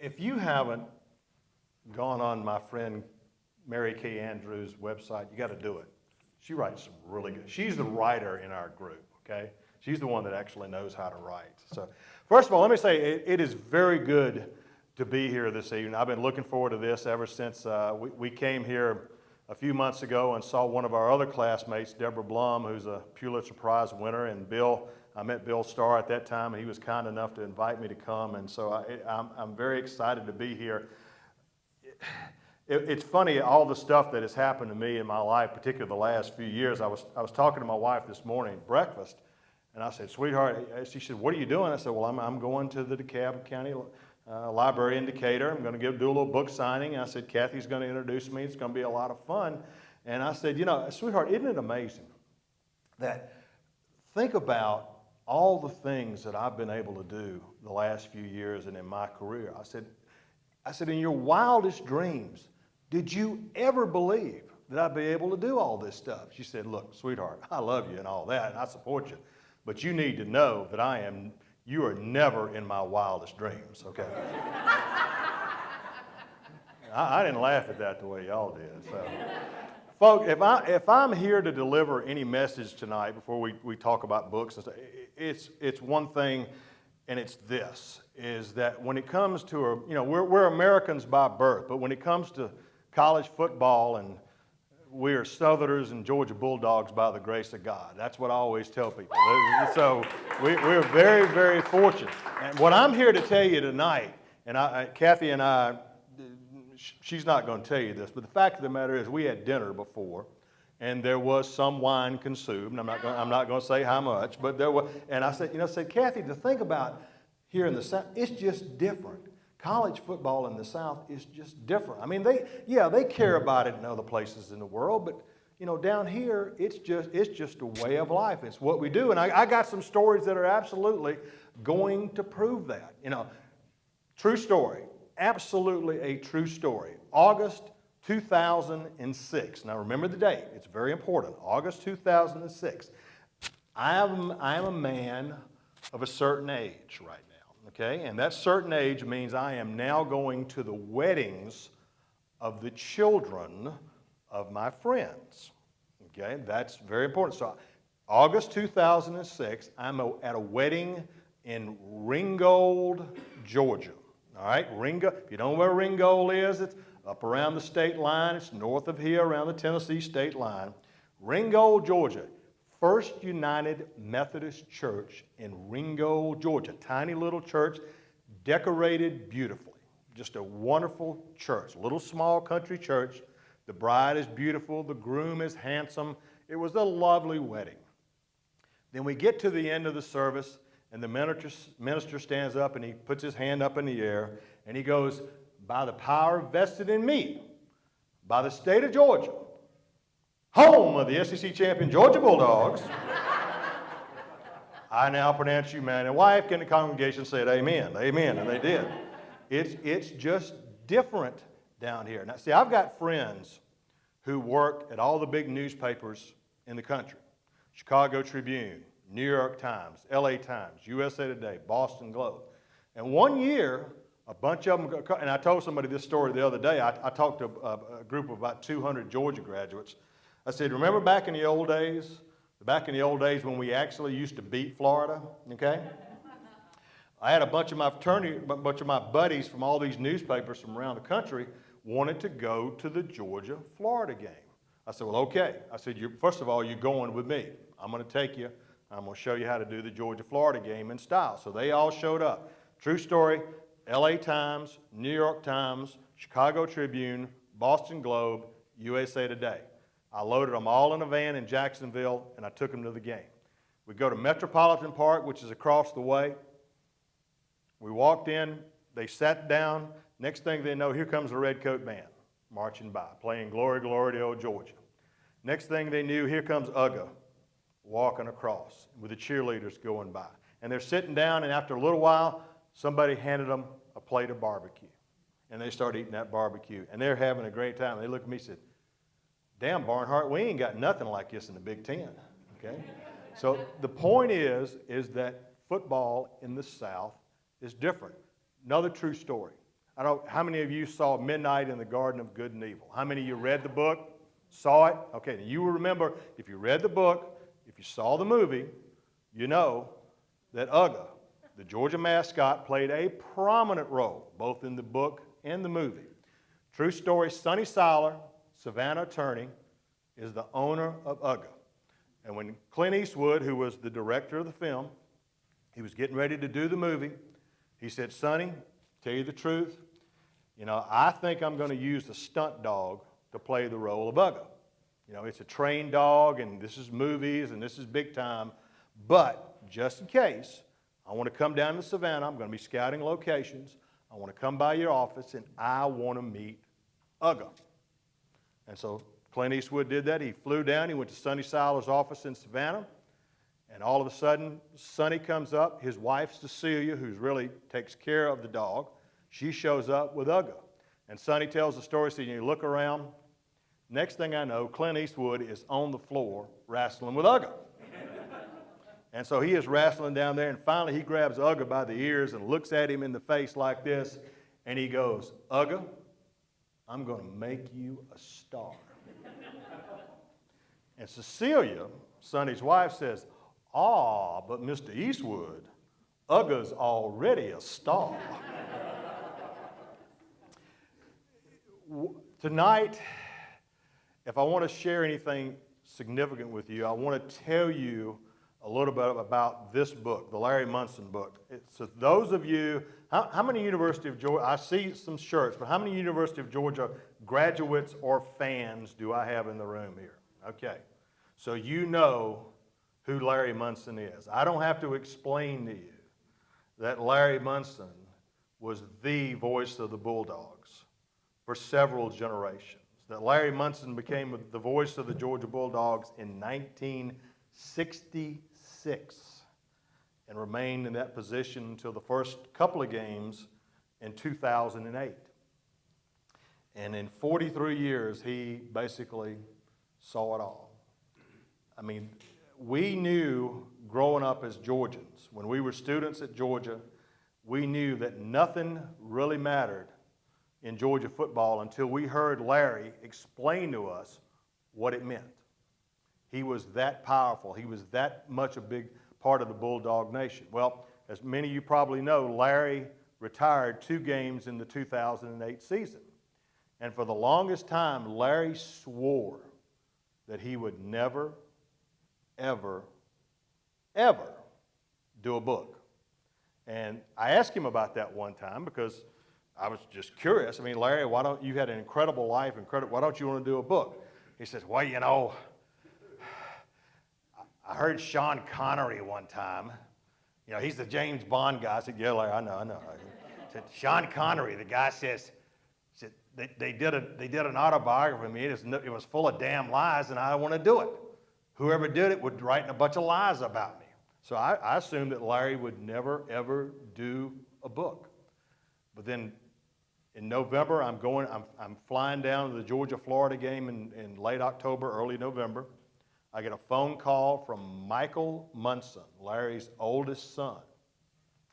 If you haven't gone on my friend Mary Kay Andrews' website, you got to do it. She writes some really good. She's the writer in our group, okay? She's the one that actually knows how to write. So, first of all, let me say it is very good to be here this evening. I've been looking forward to this ever since we came here a few months ago and saw one of our other classmates, Deborah Blum, who's a Pulitzer Prize winner, and Bill. I met Bill Starr at that time, and he was kind enough to invite me to come, and so I'm very excited to be here. It's funny, all the stuff that has happened to me in my life, particularly the last few years. I was talking to my wife this morning at breakfast, and I said, "Sweetheart," she said, "What are you doing?" I said, "Well, I'm going to the DeKalb County Library in Decatur. I'm going to do a little book signing." And I said, "Kathy's going to introduce me. It's going to be a lot of fun." And I said, "Sweetheart, isn't it amazing that think about all the things that I've been able to do the last few years and in my career?" I said, "In your wildest dreams, did you ever believe that I'd be able to do all this stuff?" She said, "Look, sweetheart, I love you and all that, and I support you, but you need to know that you are never in my wildest dreams, okay?" I didn't laugh at that the way y'all did. So, folks, if I'm here to deliver any message tonight before we talk about books and stuff, it's one thing, and it's this, is that when it comes to, we're Americans by birth, but when it comes to college football, and we are Southerners and Georgia Bulldogs by the grace of God. That's what I always tell people. So we're very, very fortunate. And what I'm here to tell you tonight, and Kathy and I, she's not going to tell you this, but the fact of the matter is we had dinner before, and there was some wine consumed. I'm not going to say how much, but there was. And I said, "Kathy, to think about here in the South, it's just different. College football in the South is just different. I mean, they care about it in other places in the world, but down here, it's just a way of life. It's what we do." And I got some stories that are absolutely going to prove that. True story, absolutely a true story. August 2006. Now remember the date. It's very important. August 2006. I am a man of a certain age right now. Okay, and that certain age means I am now going to the weddings of the children of my friends. Okay, that's very important. So, August 2006, I'm at a wedding in Ringgold, Georgia. All right, Ringgold. If you don't know where Ringgold is, it's up around the state line. It's north of here, around the Tennessee state line. Ringgold, Georgia. First United Methodist Church in Ringgold, Georgia. Tiny little church, decorated beautifully. Just a wonderful church. Little small country church. The bride is beautiful. The groom is handsome. It was a lovely wedding. Then we get to the end of the service, and the minister stands up and he puts his hand up in the air, and he goes, "By the power vested in me, by the state of Georgia, home of the SEC champion Georgia Bulldogs, I now pronounce you man and wife." Can the congregation say it? Amen? Amen. And they did. It's just different down here. Now, see, I've got friends who worked at all the big newspapers in the country. Chicago Tribune, New York Times, LA Times, USA Today, Boston Globe. And one year, a bunch of them, and I told somebody this story the other day. I talked to a group of about 200 Georgia graduates. I said, "Remember back in the old days? Back in the old days when we actually used to beat Florida, okay?" I had a bunch of my buddies from all these newspapers from around the country wanted to go to the Georgia-Florida game. I said, "Well, okay." I said, "First of all, you're going with me. I'm going to take you. I'm going to show you how to do the Georgia-Florida game in style." So they all showed up. True story, LA Times, New York Times, Chicago Tribune, Boston Globe, USA Today. I loaded them all in a van in Jacksonville, and I took them to the game. We go to Metropolitan Park, which is across the way. We walked in. They sat down. Next thing they know, here comes the Red Coat Band marching by, playing "Glory, Glory to Old Georgia." Next thing they knew, here comes UGA walking across with the cheerleaders going by. And they're sitting down, and after a little while, somebody handed them a plate of barbecue. And they start eating that barbecue, and they're having a great time. They looked at me and said, "Damn, Barnhart, we ain't got nothing like this in the Big Ten." Okay? So the point is that football in the South is different. Another true story. I don't, how many of you saw Midnight in the Garden of Good and Evil? How many of you read the book, saw it? Okay, you will remember, if you read the book, if you saw the movie, you know that Uga, the Georgia mascot, played a prominent role, both in the book and the movie. True story, Sonny Siler, Savannah attorney, is the owner of Uga. And when Clint Eastwood, who was the director of the film, he was getting ready to do the movie, he said, Sonny, tell you the truth, you know, I think I'm going to use a stunt dog to play the role of Uga. You know, it's a trained dog, and this is movies, and this is big time, but just in case, I want to come down to Savannah, I'm going to be scouting locations, I want to come by your office, and I want to meet Uga. And so Clint Eastwood did that. He flew down, he went to Sonny Siler's office in Savannah, and all of a sudden, Sonny comes up, his wife Cecilia, who really takes care of the dog, she shows up with Uga. And Sonny tells the story, so you look around, next thing I know, Clint Eastwood is on the floor wrestling with Uga. And so he is wrestling down there, and finally he grabs Uga by the ears and looks at him in the face like this, and he goes, Uga, I'm going to make you a star. And Cecilia, Sonny's wife, says, but Mr. Eastwood, Uga's already a star. Tonight, if I want to share anything significant with you, I want to tell you a little bit about this book, the Larry Munson book. So those of you, how many University of Georgia, I see some shirts, but how many University of Georgia graduates or fans do I have in the room here? Okay, so you know who Larry Munson is. I don't have to explain to you that Larry Munson was the voice of the Bulldogs for several generations. That Larry Munson became the voice of the Georgia Bulldogs in 1966 and remained in that position until the first couple of games in 2008. And in 43 years, he basically saw it all. I mean, we knew growing up as Georgians, when we were students at Georgia, we knew that nothing really mattered in Georgia football until we heard Larry explain to us what it meant. He was that powerful. He was that much a big part of the Bulldog Nation. Well, as many of you probably know, Larry retired 2 games in the 2008 season. And for the longest time, Larry swore that he would never, ever, ever do a book. And I asked him about that one time because I was just curious. I mean, Larry, you had an incredible life, why don't you want to do a book? He says, well, you know, I heard Sean Connery one time. You know, he's the James Bond guy. I said, yeah, Larry, I know. I said, Sean Connery, the guy says they did an autobiography of me. It was full of damn lies, and I don't want to do it. Whoever did it would write a bunch of lies about me. So I assumed that Larry would never, ever do a book. But then in November, I'm flying down to the Georgia-Florida game in late October, early November. I get a phone call from Michael Munson, Larry's oldest son.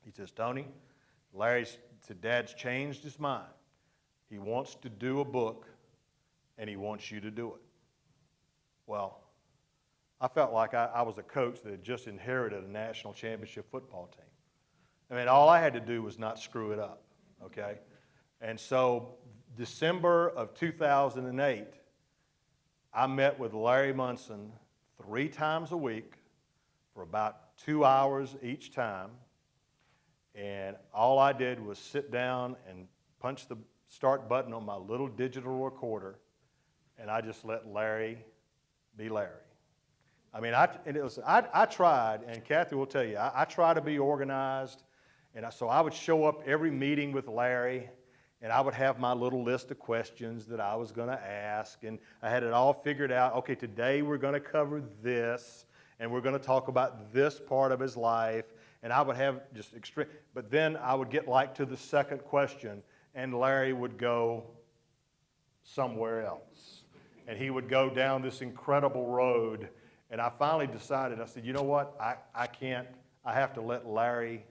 He says, Tony, Dad's changed his mind. He wants to do a book, and he wants you to do it. Well, I felt like I was a coach that had just inherited a national championship football team. I mean, all I had to do was not screw it up, okay? And so December of 2008, I met with Larry Munson 3 times a week for about 2 hours each time. And all I did was sit down and punch the start button on my little digital recorder, and I just let Larry be Larry. I mean, I tried, and Kathy will tell you, I try to be organized, and so I would show up every meeting with Larry, and I would have my little list of questions that I was going to ask, and I had it all figured out. Okay, today we're going to cover this, and we're going to talk about this part of his life, and I would have just extreme. But then I would get like to the second question, and Larry would go somewhere else, and he would go down this incredible road. And I finally decided, I said, you know what, I can't, I have to let Larry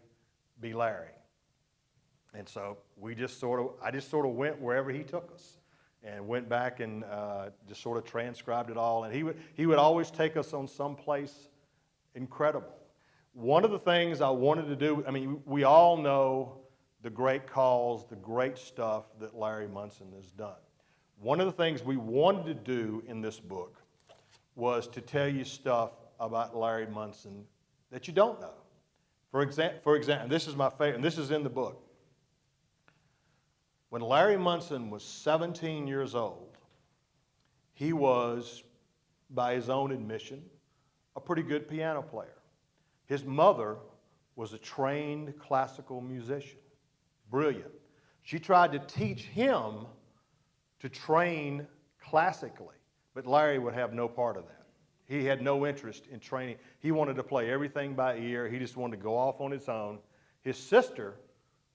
be Larry. And so I just sort of went wherever he took us, and went back and just sort of transcribed it all. And he would always take us on some place incredible. One of the things I wanted to do, I mean, we all know the great calls, the great stuff that Larry Munson has done. One of the things we wanted to do in this book was to tell you stuff about Larry Munson that you don't know. For example, this is my favorite, and this is in the book. When Larry Munson was 17 years old, he was, by his own admission, a pretty good piano player. His mother was a trained classical musician, brilliant. She tried to teach him to train classically, but Larry would have no part of that. He had no interest in training. He wanted to play everything by ear. He just wanted to go off on his own. His sister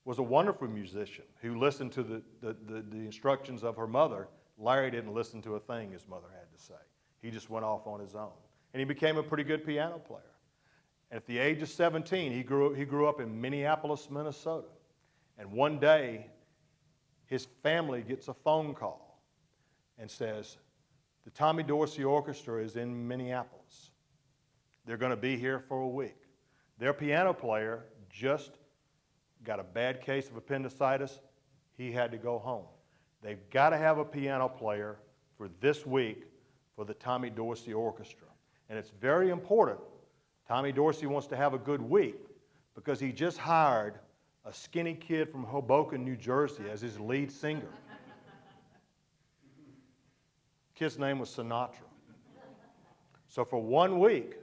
was a wonderful musician who listened to the instructions of her mother. Larry didn't listen to a thing his mother had to say. He just went off on his own. And he became a pretty good piano player. At the age of 17, he grew up in Minneapolis, Minnesota. And one day, his family gets a phone call and says, the Tommy Dorsey Orchestra is in Minneapolis. They're going to be here for a week. Their piano player just got a bad case of appendicitis. He had to go home. They've got to have a piano player for this week for the Tommy Dorsey Orchestra. And it's very important. Tommy Dorsey wants to have a good week because he just hired a skinny kid from Hoboken, New Jersey as his lead singer. Kid's name was Sinatra. So for 1 week,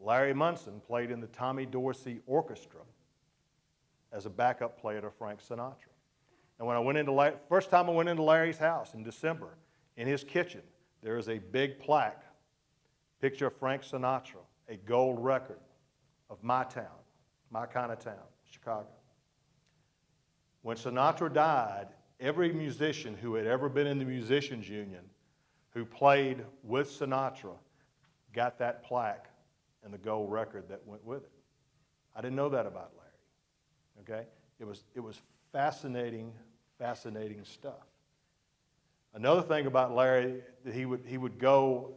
Larry Munson played in the Tommy Dorsey Orchestra as a backup player to Frank Sinatra. And when I went into first time I went into Larry's house in December, in his kitchen, there is a big plaque, picture of Frank Sinatra, a gold record of my town, my kind of town, Chicago. When Sinatra died, every musician who had ever been in the Musicians Union who played with Sinatra got that plaque and the gold record that went with it. I didn't know that about Larry. Okay? It was fascinating, fascinating stuff. Another thing about Larry, that he would go,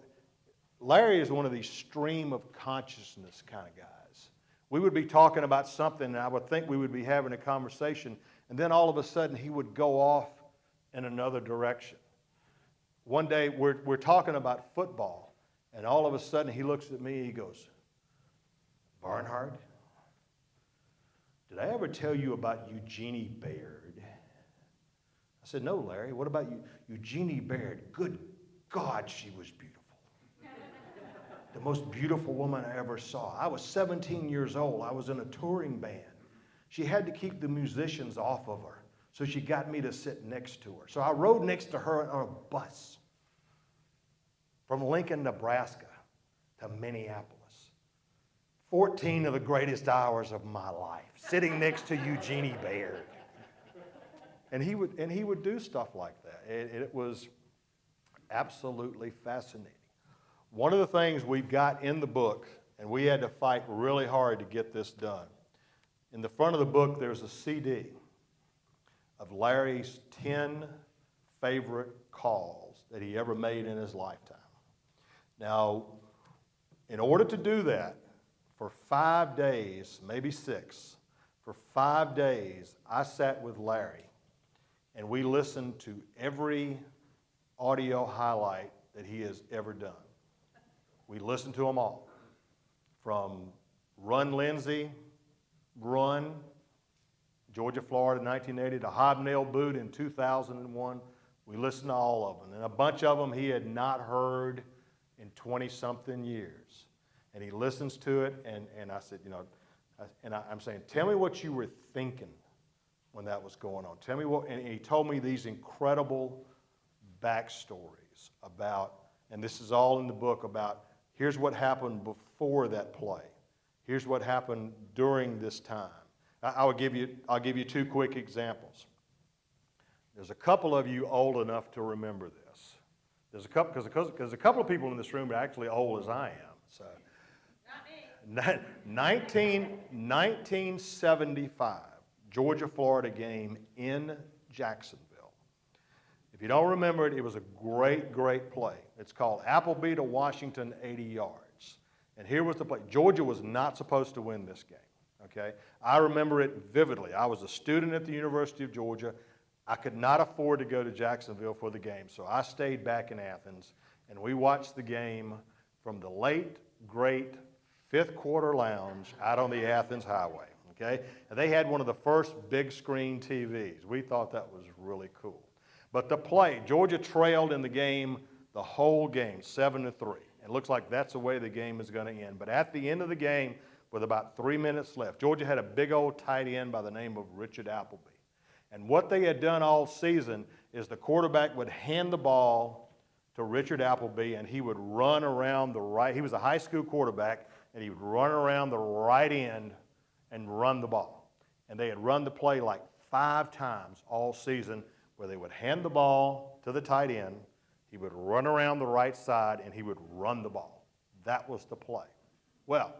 Larry is one of these stream of consciousness kind of guys. We would be talking about something, and I would think we would be having a conversation, and then all of a sudden he would go off in another direction. One day we're talking about football, and all of a sudden he looks at me and he goes, Barnhart, did I ever tell you about Eugenie Baird? I said, no, Larry, what about Eugenie Baird? Good God, she was beautiful. The most beautiful woman I ever saw. I was 17 years old. I was in a touring band. She had to keep the musicians off of her, so she got me to sit next to her. So I rode next to her on a bus from Lincoln, Nebraska to Minneapolis. 14 of the greatest hours of my life, sitting next to Eugenie Baird. And he would do stuff like that. It was absolutely fascinating. One of the things we've got in the book, and we had to fight really hard to get this done. In the front of the book, there's a CD of Larry's 10 favorite calls that he ever made in his lifetime. Now, in order to do that, for 5 days, maybe 6, for 5 days, I sat with Larry, and we listened to every audio highlight that he has ever done. We listened to them all, from Run Lindsay, Run, Georgia, Florida, 1980, to Hobnail Boot in 2001. We listened to all of them. And a bunch of them he had not heard in 20-something years. And he listens to it, and I said, I'm saying, tell me what you were thinking when that was going on. Tell me what, and he told me these incredible backstories about, and this is all in the book, about here's what happened before that play. Here's what happened during this time. I'll give you 2 quick examples. There's a couple of you old enough to remember this. There's a couple, because a couple of people in this room are actually old as I am. So, Not me. 1975, Georgia-Florida game in Jacksonville. If you don't remember it, it was a great, great play. It's called Appleby to Washington, 80 yards. And here was the play. Georgia was not supposed to win this game, okay? I remember it vividly. I was a student at the University of Georgia. I could not afford to go to Jacksonville for the game, so I stayed back in Athens, and we watched the game from the late, great fifth quarter lounge out on the Athens highway, okay? And they had one of the first big screen TVs. We thought that was really cool. But the play, Georgia trailed in the game the whole game, 7-3. It looks like that's the way the game is going to end. But at the end of the game, with about 3 minutes left, Georgia had a big old tight end by the name of Richard Appleby. And what they had done all season is the quarterback would hand the ball to Richard Appleby, and he would run around the right. He was a high school quarterback, and he would run around the right end and run the ball. And they had run the play like 5 times all season, where they would hand the ball to the tight end, he would run around the right side, and he would run the ball. That was the play. Well,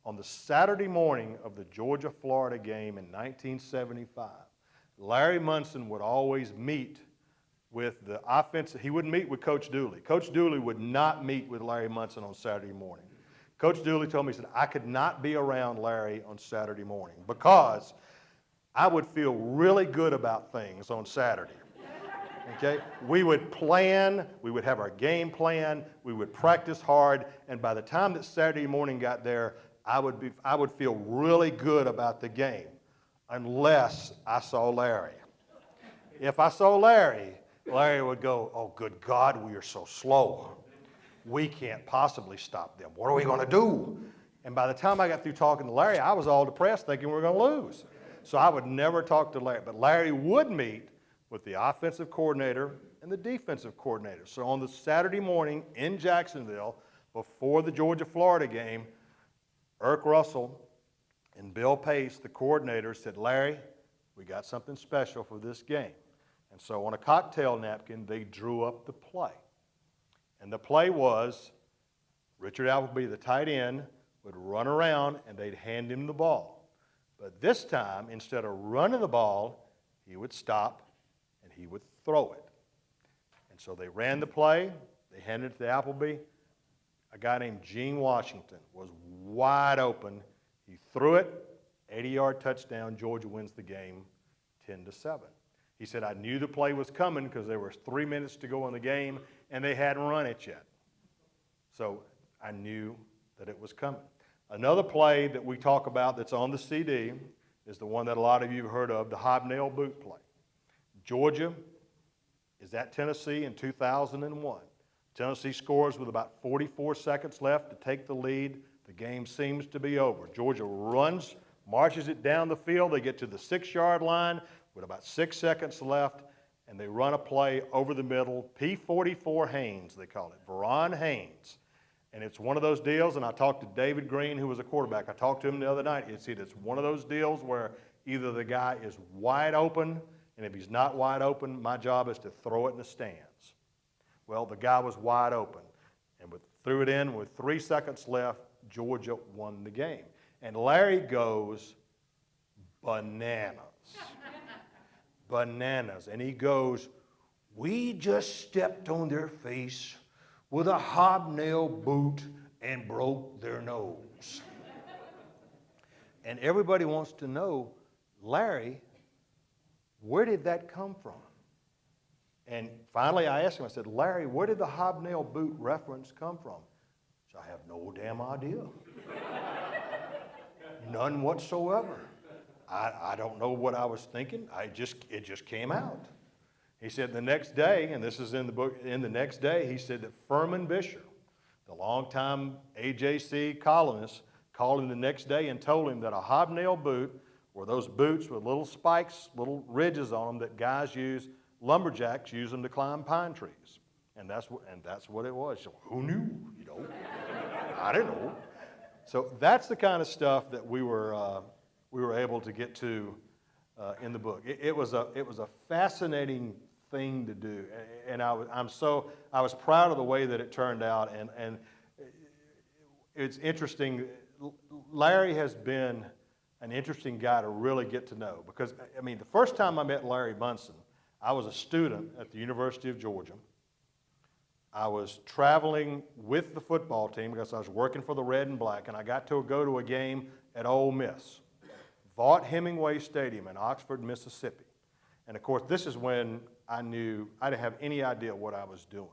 on the Saturday morning of the Georgia-Florida game in 1975, Larry Munson would always meet with the offensive. He wouldn't meet with Coach Dooley. Coach Dooley would not meet with Larry Munson on Saturday morning. Coach Dooley told me, he said, I could not be around Larry on Saturday morning because I would feel really good about things on Saturday. Okay? We would plan, we would have our game plan, we would practice hard, and by the time that Saturday morning got there, I would feel really good about the game. Unless I saw Larry. If I saw Larry, Larry would go, oh, good God, we are so slow. We can't possibly stop them. What are we going to do? And by the time I got through talking to Larry, I was all depressed thinking we were going to lose. So I would never talk to Larry. But Larry would meet with the offensive coordinator and the defensive coordinator. So on the Saturday morning in Jacksonville, before the Georgia-Florida game, Irk Russell and Bill Pace, the coordinator, said, Larry, we got something special for this game. And so on a cocktail napkin, they drew up the play. And the play was Richard Appleby, the tight end, would run around and they'd hand him the ball. But this time, instead of running the ball, he would stop and he would throw it. And so they ran the play, they handed it to Appleby. A guy named Gene Washington was wide open. He threw it, 80-yard touchdown. Georgia wins the game 10-7. He said, I knew the play was coming because there was 3 minutes to go in the game, and they hadn't run it yet. So I knew that it was coming. Another play that we talk about that's on the CD is the one that a lot of you have heard of, the Hobnail Boot play. Georgia is at Tennessee in 2001. Tennessee scores with about 44 seconds left to take the lead. The game seems to be over. Georgia runs, marches it down the field. They get to the 6-yard line with about 6 seconds left, and they run a play over the middle. P44 Haynes, they call it, Veron Haynes. And it's one of those deals, and I talked to David Green, who was a quarterback. I talked to him the other night. He said it's one of those deals where either the guy is wide open, and if he's not wide open, my job is to throw it in the stands. Well, the guy was wide open, and threw it in with 3 seconds left. Georgia won the game. And Larry goes bananas. Bananas. And he goes, we just stepped on their face with a hobnail boot and broke their nose. And everybody wants to know, Larry, where did that come from? And finally I asked him, I said, Larry, where did the hobnail boot reference come from? So I have no damn idea. None whatsoever. I don't know what I was thinking. It just came out. He said the next day, and this is in the book, in the next day, he said that Furman Bisher, the longtime AJC columnist, called him the next day and told him that a hobnail boot were those boots with little spikes, little ridges on them that guys use, lumberjacks use them to climb pine trees. And that's what it was. So who knew, you know? I didn't know. So that's the kind of stuff that we were able to get to in the book. It was a fascinating thing to do, and I was proud of the way that it turned out. And it's interesting. Larry has been an interesting guy to really get to know. Because, I mean, the first time I met Larry Munson, I was a student at the University of Georgia. I was traveling with the football team because I was working for the Red and Black, and I got to go to a game at Ole Miss, Vaught Hemingway Stadium in Oxford, Mississippi. And of course, this is when I knew I didn't have any idea what I was doing.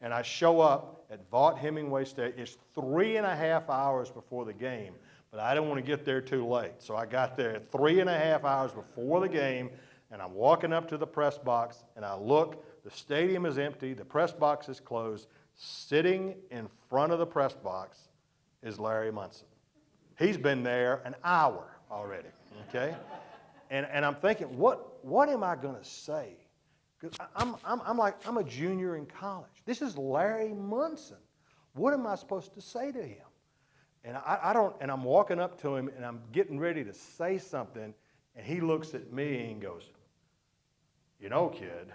And I show up at Vaught Hemingway Stadium. It's 3.5 hours before the game, but I didn't want to get there too late. So I got there 3.5 hours before the game, and I'm walking up to the press box, and I look, the stadium is empty, the press box is closed. Sitting in front of the press box is Larry Munson. He's been there an hour already, okay? And I'm thinking, what am I going to say? Because I'm a junior in college. This is Larry Munson. What am I supposed to say to him? And and I'm walking up to him, and I'm getting ready to say something, and he looks at me and goes, "You know, kid,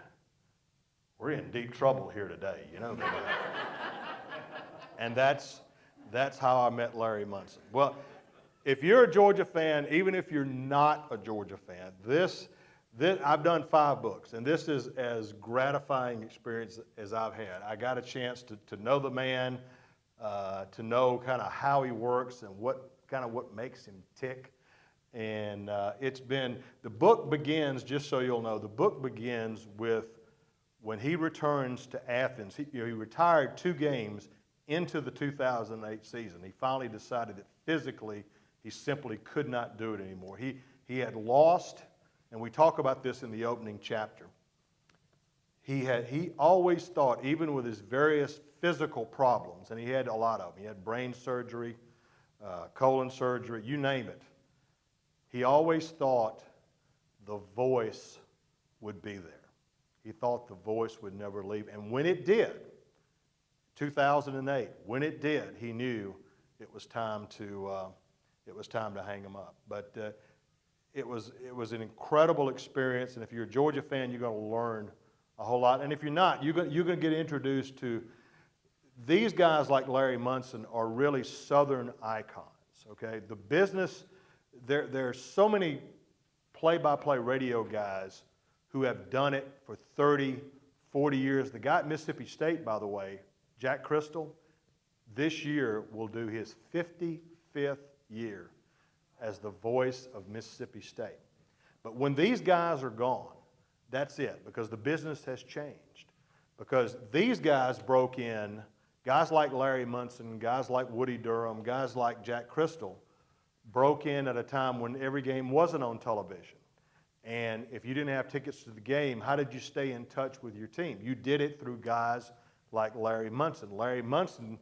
we're in deep trouble here today, you know that." And that's how I met Larry Munson. Well, if you're a Georgia fan, even if you're not a Georgia fan, this I've done 5 books, and this is as gratifying experience as I've had. I got a chance to know the man, to know kind of how he works and what makes him tick. And the book begins, just so you'll know, the book begins with when he returns to Athens. He retired 2 games into the 2008 season. He finally decided that physically he simply could not do it anymore. He had lost, and we talk about this in the opening chapter. He always thought, even with his various physical problems, and he had a lot of them. He had brain surgery, colon surgery, you name it. He always thought the voice would be there. He thought the voice would never leave. And when it did, 2008, when it did, he knew it was time to hang him up. But it was an incredible experience, and if you're a Georgia fan, you're going to learn a whole lot. And if you're not, you're going to get introduced to these guys like Larry Munson are really Southern icons. Okay, the business. There are so many play-by-play radio guys who have done it for 30, 40 years. The guy at Mississippi State, by the way, Jack Crystal, this year will do his 55th year as the voice of Mississippi State. But when these guys are gone, that's it, because the business has changed. Because these guys broke in, guys like Larry Munson, guys like Woody Durham, guys like Jack Crystal, broke in at a time when every game wasn't on television. And if you didn't have tickets to the game, how did you stay in touch with your team? You did it through guys like Larry Munson. Larry Munson,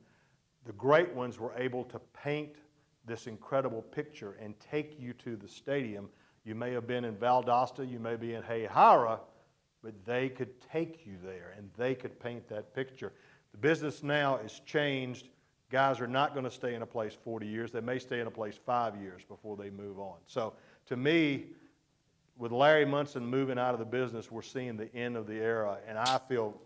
the great ones, were able to paint this incredible picture and take you to the stadium. You may have been in Valdosta, you may be in Hayhara, but they could take you there and they could paint that picture. The business now is changed. Guys are not going to stay in a place 40 years. They may stay in a place 5 years before they move on. So to me, with Larry Munson moving out of the business, we're seeing the end of the era, and I feel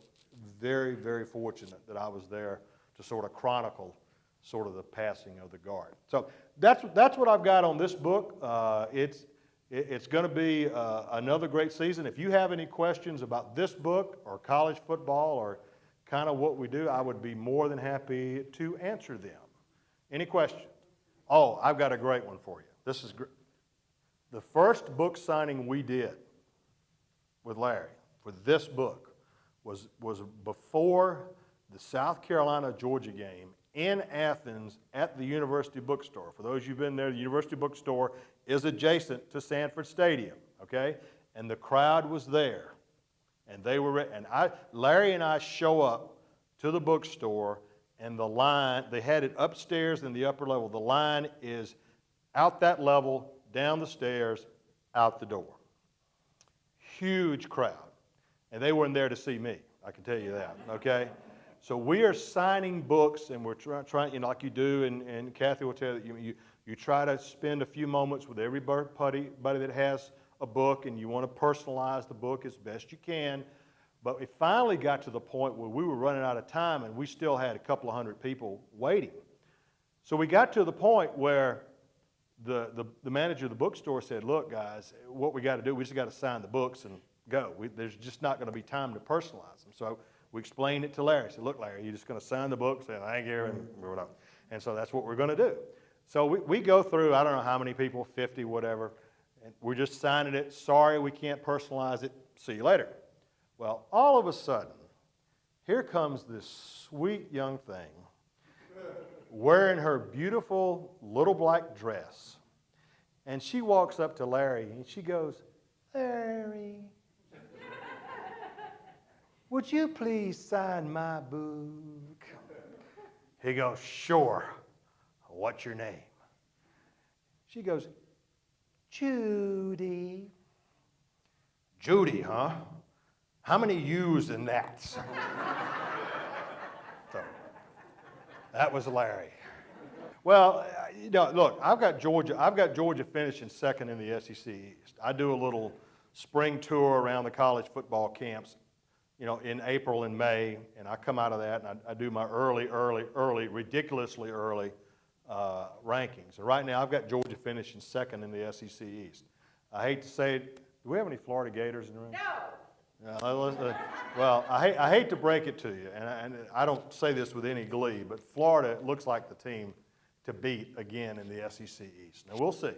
very, very fortunate that I was there to sort of chronicle sort of the passing of the guard. So that's what I've got on this book. It's going to be another great season. If you have any questions about this book or college football or kind of what we do, I would be more than happy to answer them. Any questions? Oh, I've got a great one for you. This is the first book signing we did with Larry for this book was before the South Carolina-Georgia game in Athens at the University Bookstore. For those of you who've been there, the University Bookstore is adjacent to Sanford Stadium, okay? And the crowd was there. And they were, Larry and I show up to the bookstore, and the line, they had it upstairs in the upper level. The line is out that level, down the stairs, out the door. Huge crowd. And they weren't there to see me, I can tell you that, okay? So we are signing books, and we're trying, like you do, and Kathy will tell you, you try to spend a few moments with everybody that has a book, and you want to personalize the book as best you can. But we finally got to the point where we were running out of time, and we still had a couple of hundred people waiting. So we got to the point where the manager of the bookstore said, look, guys, what we got to do, we just got to sign the books and go. There's just not going to be time to personalize them. So we explained it to Larry. I said, look, Larry, you're just going to sign the books, and thank you, and whatever. And so that's what we're going to do. So we go through, I don't know how many people, 50, whatever, and we're just signing it. Sorry, we can't personalize it. See you later. Well, all of a sudden, here comes this sweet young thing wearing her beautiful little black dress. And she walks up to Larry and she goes, Larry, would you please sign my book? He goes, sure. What's your name? She goes, Judy. Judy, huh? How many U's in that? So, that was Larry. Well, look, I've got Georgia finishing second in the SEC East. I do a little spring tour around the college football camps, in April and May, and I come out of that and I do my early, ridiculously early rankings. And right now, I've got Georgia finishing second in the SEC East. I hate to say it. Do we have any Florida Gators in the room? No. Well, I hate to break it to you, and I don't say this with any glee, but Florida looks like the team to beat again in the SEC East. Now, we'll see.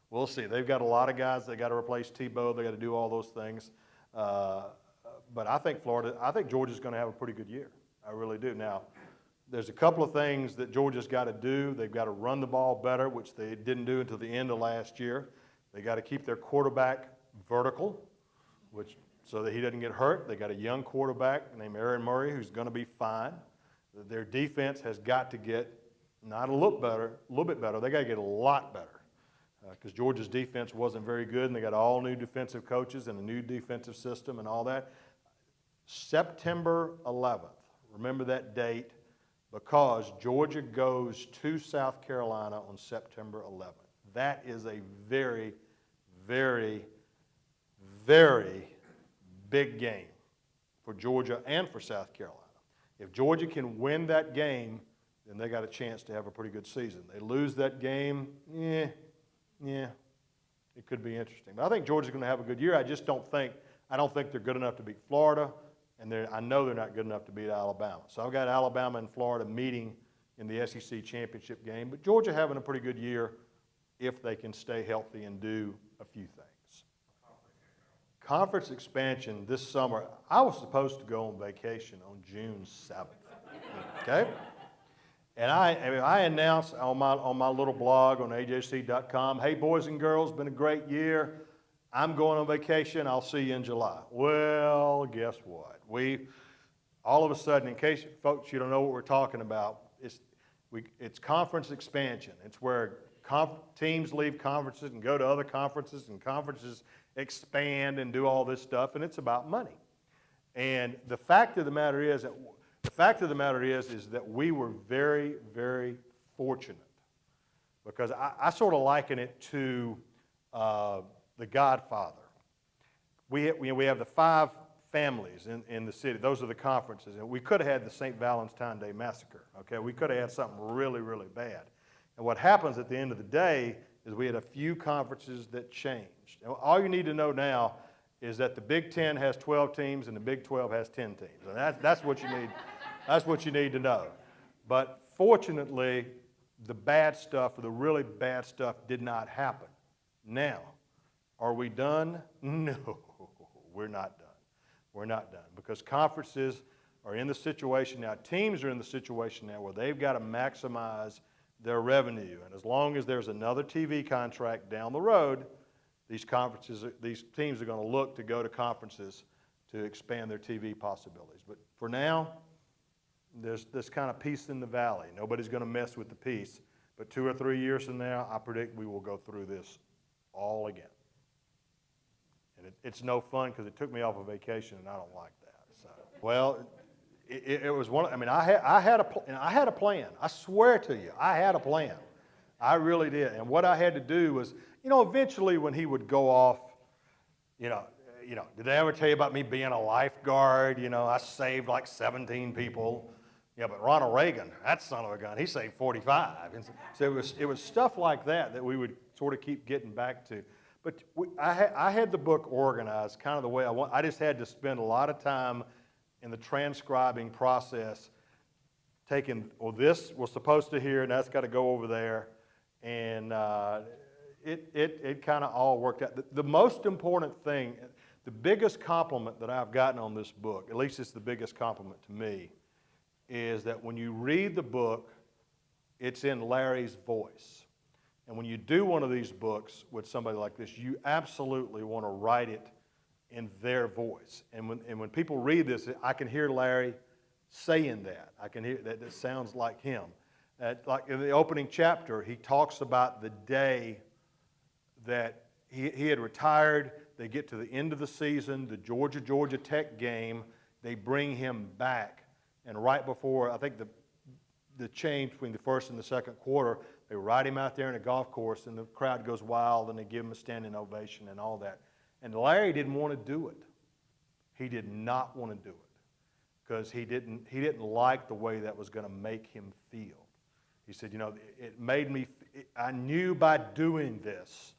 We'll see. They've got a lot of guys. They got to replace Tebow. They got to do all those things. But I think Georgia's going to have a pretty good year. I really do. Now, there's a couple of things that Georgia's got to do. They've got to run the ball better, which they didn't do until the end of last year. They got to keep their quarterback vertical, so that he doesn't get hurt. They got a young quarterback named Aaron Murray who's going to be fine. Their defense has got to get not a little bit better. They got to get a lot better because Georgia's defense wasn't very good, and they got all new defensive coaches and a new defensive system and all that. September 11th, remember that date, because Georgia goes to South Carolina on September 11th. That is a very, very, very big game for Georgia and for South Carolina. If Georgia can win that game, then they got a chance to have a pretty good season. They lose that game, it could be interesting. But I think Georgia's going to have a good year. I don't think they're good enough to beat Florida, and I know they're not good enough to beat Alabama. So I've got Alabama and Florida meeting in the SEC championship game. But Georgia having a pretty good year if they can stay healthy and do a few things. Conference expansion this summer. I was supposed to go on vacation on June 7th. Okay? And I announced on my little blog on ajc.com, hey, boys and girls, been a great year. I'm going on vacation. I'll see you in July. Well, guess what? All of a sudden, in case, folks, you don't know what we're talking about, it's conference expansion. It's where teams leave conferences and go to other conferences, and conferences expand and do all this stuff, and it's about money. And the fact of the matter is that we were very, very fortunate, because I sort of liken it to The Godfather. We have the 5 families in the city. Those are the conferences, and we could have had the St. Valentine's Day Massacre. Okay, we could have had something really, really bad. And what happens at the end of the day is we had a few conferences that changed. And all you need to know now is that the Big Ten has 12 teams and the Big 12 has 10 teams. And that's what you need. That's what you need to know. But fortunately, the bad stuff, or the really bad stuff, did not happen. Now, are we done? No, we're not done. We're not done, because conferences are in the situation now, teams are in the situation now where they've got to maximize their revenue. And as long as there's another TV contract down the road, these teams are going to look to go to conferences to expand their TV possibilities. But for now, there's this kind of peace in the valley. Nobody's going to mess with the peace. But 2 or 3 years from now, I predict we will go through this all again. And it's no fun, because it took me off a vacation, and I don't like that. So, well, it was one. I mean, I had a plan. I swear to you, I had a plan. I really did. And what I had to do was, eventually when he would go off, did they ever tell you about me being a lifeguard? I saved like 17 people. Yeah, but Ronald Reagan, that son of a gun, he saved 45. And so it was stuff like that we would sort of keep getting back to. But I had the book organized kind of the way I want. I just had to spend a lot of time in the transcribing process, taking, well, this was supposed to here, and that's got to go over there. And it kind of all worked out. The most important thing, the biggest compliment that I've gotten on this book, at least it's the biggest compliment to me, is that when you read the book, it's in Larry's voice. And when you do one of these books with somebody like this, you absolutely want to write it in their voice. And when people read this, I can hear Larry saying that. I can hear that. It sounds like him. Like in the opening chapter, he talks about the day that he had retired. They get to the end of the season, the Georgia Tech game. They bring him back. And right before, I think the change between the first and the second quarter, they ride him out there in a golf course, and the crowd goes wild, and they give him a standing ovation and all that. And Larry didn't want to do it. He did not want to do it because he didn't like the way that was going to make him feel. He said, you know, it made me, I knew by doing this,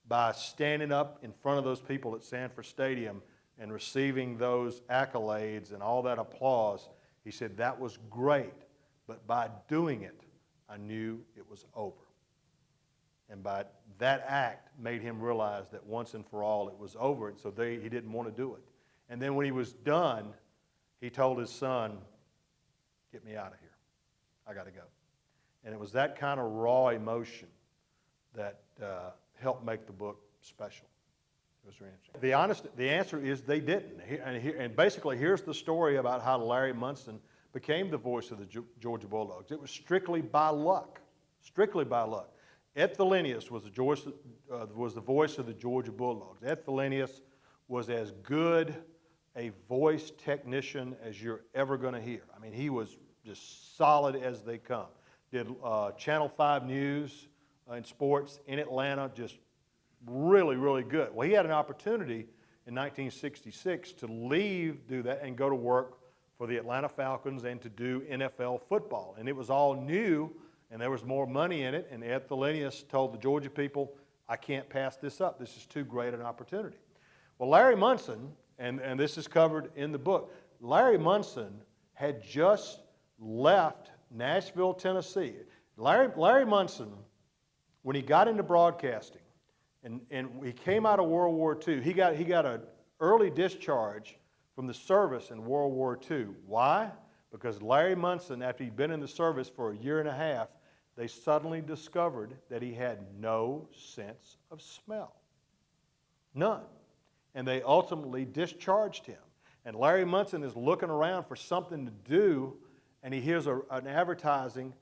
by standing up in front of those people at Sanford Stadium and receiving those accolades and all that applause, he said that was great, but by doing it, I knew it was over. And by that act made him realize that once and for all it was over, and so he didn't want to do it. And then when he was done, he told his son, get me out of here. I got to go. And it was that kind of raw emotion that helped make the book special. It was very interesting. The answer is they didn't. And basically, here's the story about how Larry Munson became the voice of the Georgia Bulldogs. It was strictly by luck. Strictly by luck. Ed Thelenius was the voice of the Georgia Bulldogs. Ed Thelenius was as good a voice technician as you're ever going to hear. I mean, he was just solid as they come. Did Channel 5 News in sports in Atlanta, just really, really good. Well, he had an opportunity in 1966 to do that and go to work for the Atlanta Falcons and to do NFL football. And it was all new, and there was more money in it, and Ed Thelenius told the Georgia people, I can't pass this up. This is too great an opportunity. Well, Larry Munson, and this is covered in the book, Larry Munson had just left Nashville, Tennessee. Larry Munson, when he got into broadcasting, and he came out of World War II, he got an early discharge from the service in World War II. Why? Because Larry Munson, after he'd been in the service for a year and a half, they suddenly discovered that he had no sense of smell. None. And they ultimately discharged him. And Larry Munson is looking around for something to do, and he hears an advertisement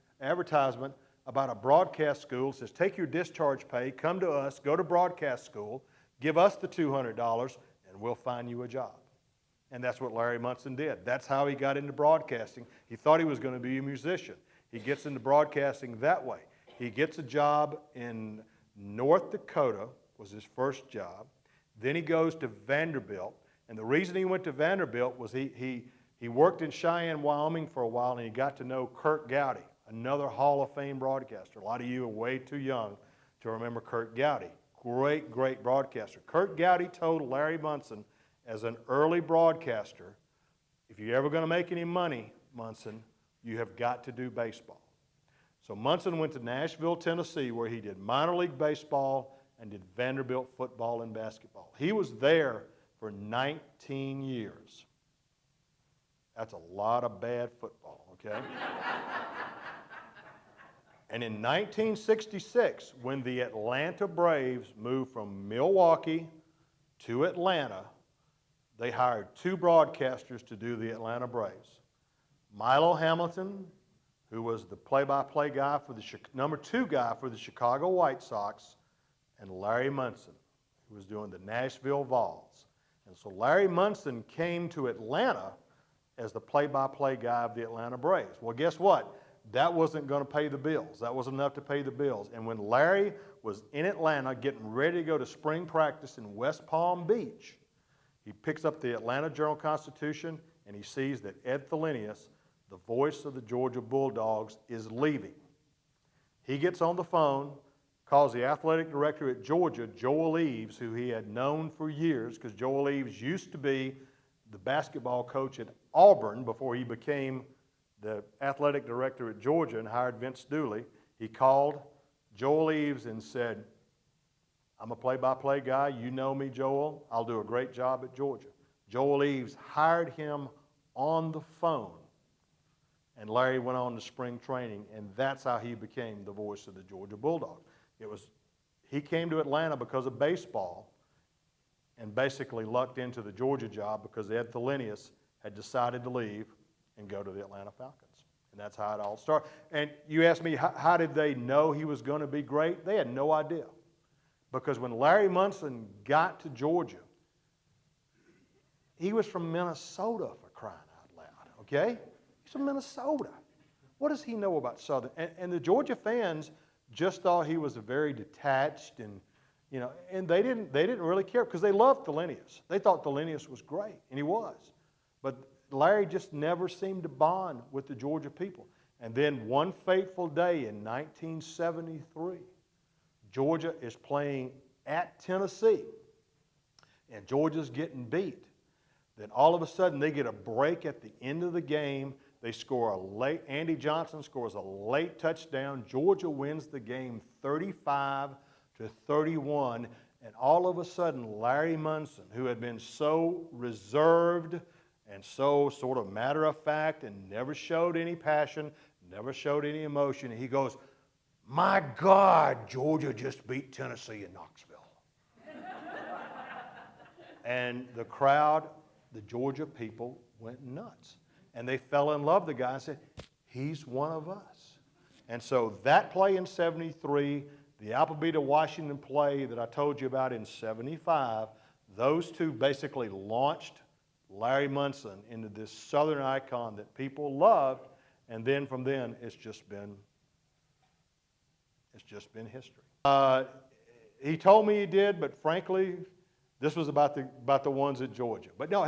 about a broadcast school. It says, take your discharge pay, come to us, go to broadcast school, give us the $200, and we'll find you a job. And that's what Larry Munson did. That's how he got into broadcasting. He thought he was going to be a musician. He gets into broadcasting that way. He gets a job in North Dakota, was his first job. Then he goes to Vanderbilt. And the reason he went to Vanderbilt was he worked in Cheyenne, Wyoming for a while, and he got to know Kurt Gowdy, another Hall of Fame broadcaster. A lot of you are way too young to remember Kurt Gowdy. Great, great broadcaster. Kurt Gowdy told Larry Munson, as an early broadcaster, if you're ever going to make any money, Munson, you have got to do baseball. So Munson went to Nashville, Tennessee, where he did minor league baseball and did Vanderbilt football and basketball. He was there for 19 years. That's a lot of bad football, okay? And in 1966, when the Atlanta Braves moved from Milwaukee to Atlanta, they hired two broadcasters to do the Atlanta Braves. Milo Hamilton, who was the play-by-play guy for the number 2 guy for the Chicago White Sox, and Larry Munson, who was doing the Nashville Vols. And so Larry Munson came to Atlanta as the play-by-play guy of the Atlanta Braves. Well, guess what? That wasn't going to pay the bills. That wasn't enough to pay the bills. And when Larry was in Atlanta getting ready to go to spring practice in West Palm Beach, he picks up the Atlanta Journal-Constitution and he sees that Ed Thelenius, the voice of the Georgia Bulldogs, is leaving. He gets on the phone calls the athletic director at Georgia, Joel Eves, who he had known for years, because Joel Eves used to be the basketball coach at Auburn before he became the athletic director at Georgia and hired Vince Dooley. He called Joel Eves and said, I'm a play-by-play guy. You know me, Joel. I'll do a great job at Georgia. Joel Eves hired him on the phone, and Larry went on to spring training, and that's how he became the voice of the Georgia Bulldogs. He came to Atlanta because of baseball and basically lucked into the Georgia job because Ed Thelenius had decided to leave and go to the Atlanta Falcons. And that's how it all started. And you asked me, how did they know he was going to be great? They had no idea. Because when Larry Munson got to Georgia, he was from Minnesota, for crying out loud, okay? He's from Minnesota. What does he know about Southern? And the Georgia fans just thought he was a very detached and, you know, and they didn't really care because they loved Thelenius. They thought Thelenius was great, and he was. But Larry just never seemed to bond with the Georgia people. And then one fateful day in 1973, Georgia is playing at Tennessee, and Georgia's getting beat. Then all of a sudden they get a break at the end of the game. They score a late, Andy Johnson scores a late touchdown. Georgia wins the game 35-31, and all of a sudden Larry Munson, who had been so reserved and so sort of matter of fact and never showed any passion, never showed any emotion, he goes, my God, Georgia just beat Tennessee in Knoxville. And the crowd, the Georgia people, went nuts. And they fell in love with the guy and said, he's one of us. And so that play in 73, the Appleby to Washington play that I told you about in 75, those two basically launched Larry Munson into this Southern icon that people loved. And then from then, it's just been history. He told me he did, but frankly, this was about the ones at Georgia. But no,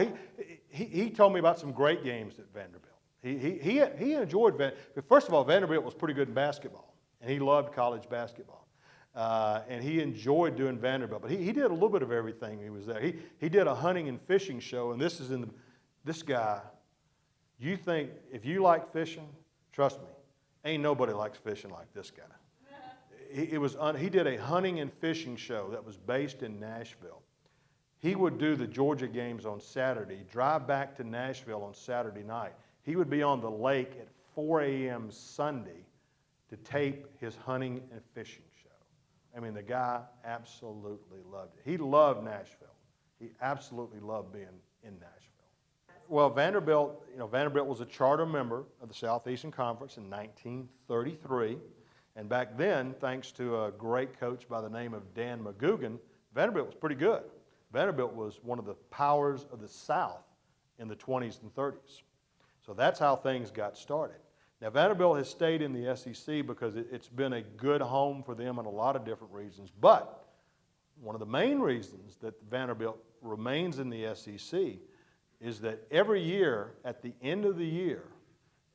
he told me about some great games at Vanderbilt. He enjoyed Vanderbilt. First of all, Vanderbilt was pretty good in basketball, and he loved college basketball. And he enjoyed doing Vanderbilt. But he did a little bit of everything. He was there. He did a hunting and fishing show, and this guy, you think, if you like fishing, trust me, ain't nobody likes fishing like this guy. He did a hunting and fishing show that was based in Nashville. He would do the Georgia games on Saturday, drive back to Nashville on Saturday night. He would be on the lake at 4 a.m. Sunday to tape his hunting and fishing show. I mean, the guy absolutely loved it. He loved Nashville. He absolutely loved being in Nashville. Well, Vanderbilt was a charter member of the Southeastern Conference in 1933. And back then, thanks to a great coach by the name of Dan McGugan, Vanderbilt was pretty good. Vanderbilt was one of the powers of the South in the 20s and 30s. So that's how things got started. Now, Vanderbilt has stayed in the SEC because it's been a good home for them in a lot of different reasons. But one of the main reasons that Vanderbilt remains in the SEC is that every year, at the end of the year,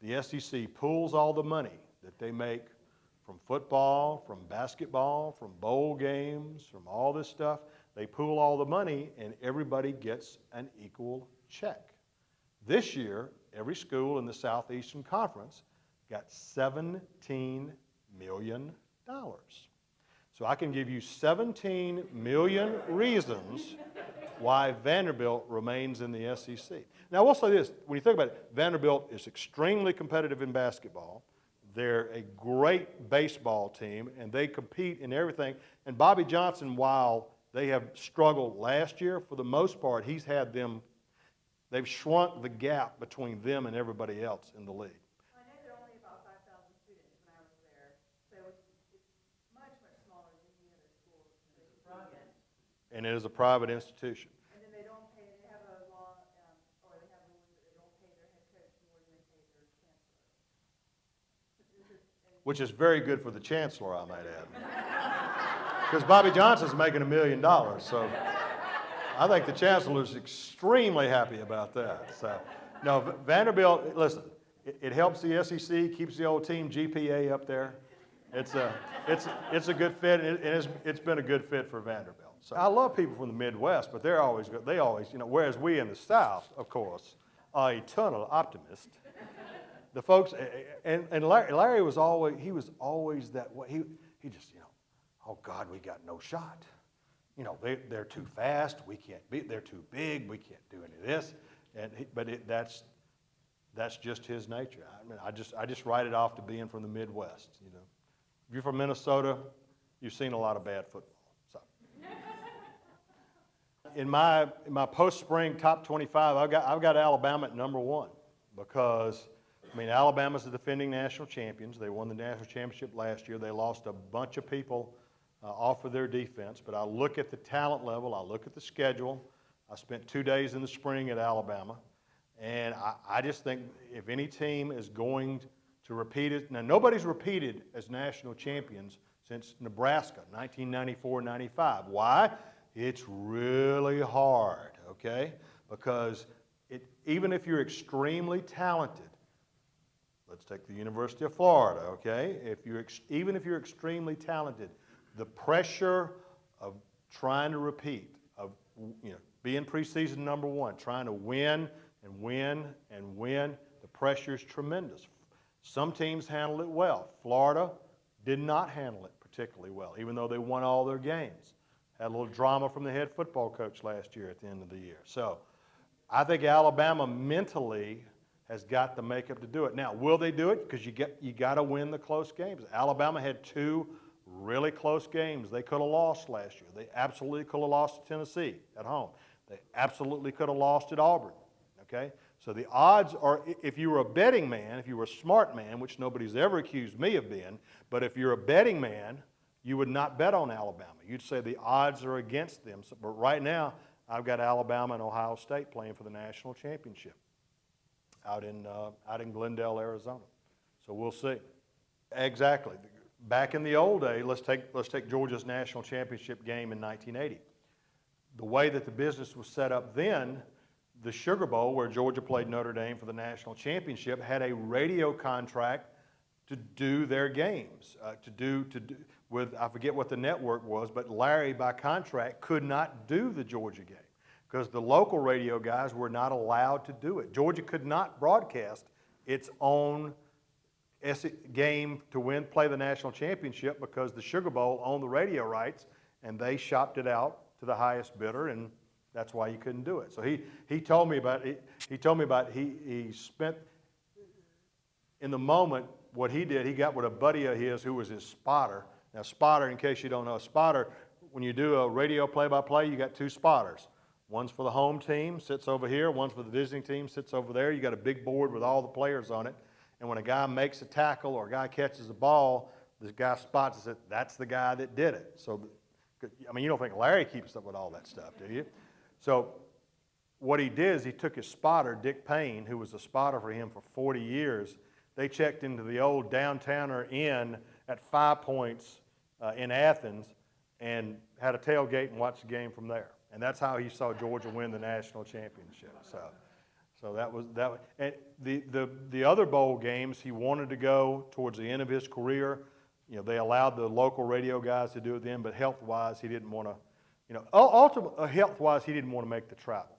the SEC pools all the money that they make from football, from basketball, from bowl games, from all this stuff. They pool all the money, and everybody gets an equal check. This year, every school in the Southeastern Conference got $17 million. So I can give you 17 million reasons why Vanderbilt remains in the SEC. Now, I will say this. When you think about it, Vanderbilt is extremely competitive in basketball. They're a great baseball team, and they compete in everything. And Bobby Johnson, while they have struggled last year, for the most part, they've shrunk the gap between them and everybody else in the league. I know there are only about 5,000 students when I was there, so it's much, much smaller than any other school. And it is a private institution. And then they don't pay, they have a law, or they have rules that they don't pay their head coach more than they pay their chancellor. Which is very good for the chancellor, I might add. Because Bobby Johnson's making $1 million, so I think the chancellor's extremely happy about that. So, no, Vanderbilt, listen, it helps the SEC, keeps the old team GPA up there. It's a good fit, and it's been a good fit for Vanderbilt. So I love people from the Midwest, but they always, whereas we in the South, of course, are eternal optimists. The folks, and Larry was always that way. He just, oh God, we got no shot. They're too fast. We can't beat. They're too big. We can't do any of this. That's just his nature. I mean, I just write it off to being from the Midwest. If you're from Minnesota, you've seen a lot of bad football. So, in my post-spring top 25, I've got Alabama at number 1 because, Alabama's the defending national champions. They won the national championship last year. They lost a bunch of people off of their defense. But I look at the talent level. I look at the schedule. I spent 2 days in the spring at Alabama. And I just think if any team is going to repeat it, now nobody's repeated as national champions since Nebraska, 1994-95. Why? It's really hard, okay? Because even if you're extremely talented, let's take the University of Florida, okay? Even if you're extremely talented, the pressure of trying to repeat, of being preseason number 1, trying to win and win and win, the pressure is tremendous. Some teams handle it well. Florida did not handle it particularly well, even though they won all their games. Had a little drama from the head football coach last year at the end of the year. So I think Alabama mentally has got the makeup to do it. Now, will they do it? Because you got to win the close games. Alabama had 2 really close games they could have lost last year. They absolutely could have lost to Tennessee at home. They absolutely could have lost at Auburn. Okay? So the odds are, if you were a betting man, if you were a smart man, which nobody's ever accused me of being, but if you're a betting man, you would not bet on Alabama. You'd say the odds are against them. But right now, I've got Alabama and Ohio State playing for the national championship out in Glendale, Arizona. So we'll see. Exactly. Back in the old day, let's take Georgia's national championship game in 1980. The way that the business was set up then, the Sugar Bowl, where Georgia played Notre Dame for the national championship, had a radio contract to do their games, with, I forget what the network was, but Larry, by contract, could not do the Georgia game because the local radio guys were not allowed to do it. Georgia could not broadcast its own game to play the national championship because the Sugar Bowl owned the radio rights, and they shopped it out to the highest bidder, and that's why you couldn't do it. So he told me about it. He spent, in the moment, what he did, he got with a buddy of his who was his spotter. Now, spotter, in case you don't know, a spotter, when you do a radio play-by-play, you got 2 spotters. One's for the home team, sits over here. One's for the visiting team, sits over there. You got a big board with all the players on it. And when a guy makes a tackle or a guy catches a ball, this guy spots and says, that's the guy that did it. So, you don't think Larry keeps up with all that stuff, do you? So what he did is he took his spotter, Dick Payne, who was a spotter for him for 40 years. They checked into the old Downtowner Inn at 5 Points in Athens and had a tailgate and watched the game from there. And that's how he saw Georgia win the national championship. So that was. And the other bowl games, he wanted to go towards the end of his career. They allowed the local radio guys to do it then, but health-wise, he didn't want to. Ultimately, health-wise, he didn't want to make the travel.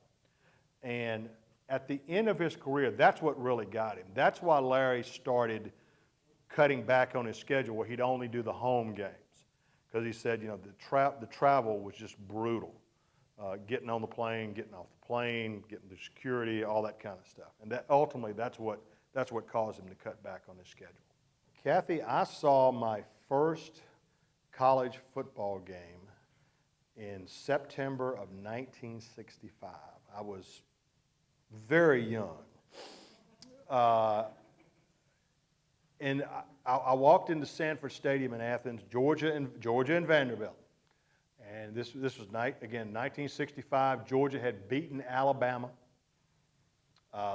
And at the end of his career, that's what really got him. That's why Larry started cutting back on his schedule where he'd only do the home games. Because he said, the travel was just brutal. Getting on the plane, getting off the plane, getting the security, all that kind of stuff. And ultimately, that's what caused him to cut back on his schedule. Kathy, I saw my first college football game in September of 1965. I was very young. And I walked into Sanford Stadium in Athens, Georgia and Vanderbilt. And this was, again, 1965. Georgia had beaten Alabama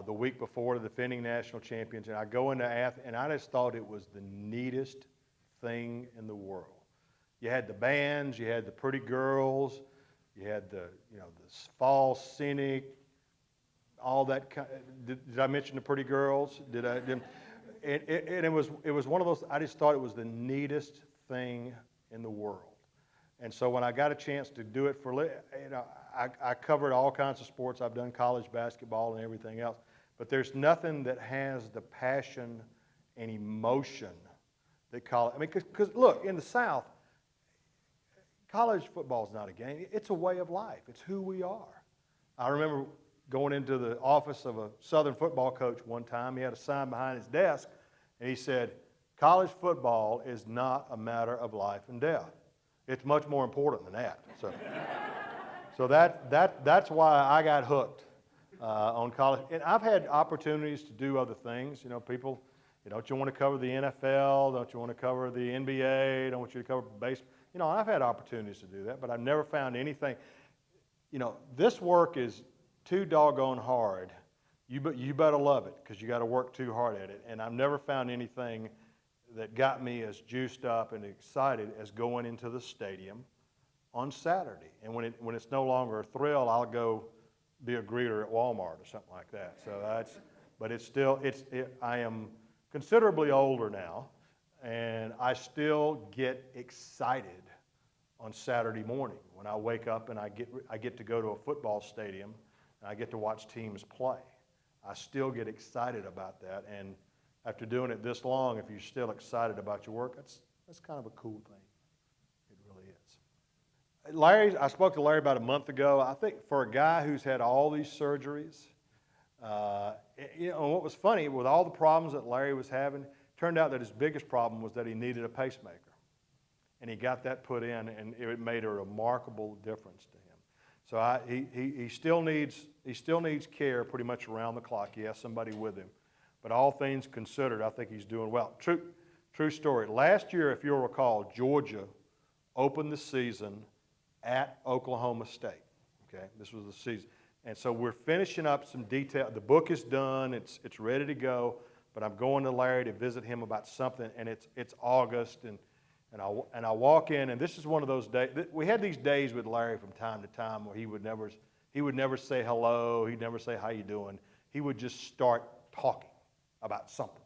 the week before, the defending national champions. And I go into Athens, and I just thought it was the neatest thing in the world. You had the bands, you had the pretty girls, you had the fall scenic, all that. Did I mention the pretty girls? it was one of those, I just thought it was the neatest thing in the world. And so when I got a chance to do it I covered all kinds of sports. I've done college basketball and everything else. But there's nothing that has the passion and emotion that college, because look, in the South, college football is not a game. It's a way of life. It's who we are. I remember going into the office of a Southern football coach one time. He had a sign behind his desk, and he said, college football is not a matter of life and death. It's much more important than that. So that's why I got hooked on college. And I've had opportunities to do other things. People, don't you want to cover the NFL? Don't you want to cover the NBA? Don't want you to cover baseball? I've had opportunities to do that, but I've never found anything. This work is too doggone hard. You better love it, because you got to work too hard at it. And I've never found anything that got me as juiced up and excited as going into the stadium on Saturday. And when it's no longer a thrill, I'll go be a greeter at Walmart or something like that. But it's still, I am considerably older now, and I still get excited on Saturday morning when I wake up and I get to go to a football stadium and I get to watch teams play. I still get excited about that, and after doing it this long, if you're still excited about your work, that's kind of a cool thing. It really is. I spoke to Larry about a month ago. I think for a guy who's had all these surgeries, what was funny, with all the problems that Larry was having, turned out that his biggest problem was that he needed a pacemaker. And he got that put in, and it made a remarkable difference to him. So he still needs care pretty much around the clock. He has somebody with him. But all things considered, I think he's doing well. True story. Last year, if you'll recall, Georgia opened the season at Oklahoma State. Okay, this was the season. And so we're finishing up some detail. The book is done. It's ready to go. But I'm going to Larry to visit him about something, and it's August, and I walk in, and this is one of those days. We had these days with Larry from time to time where he would never say hello. He'd never say how you doing. He would just start talking about something.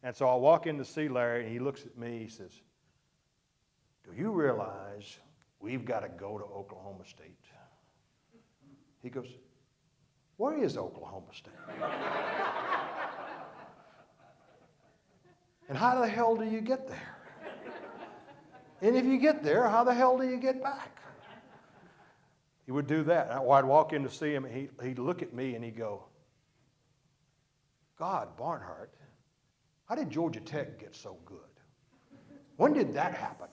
And so I walk in to see Larry, and he looks at me. He says, "Do you realize we've got to go to Oklahoma State?" He goes, "Where is Oklahoma State?" "And how the hell do you get there? And if you get there, how the hell do you get back?" He would do that. I'd walk in to see him, and he'd look at me, and he'd go, "God, Barnhart, how did Georgia Tech get so good? When did that happen?"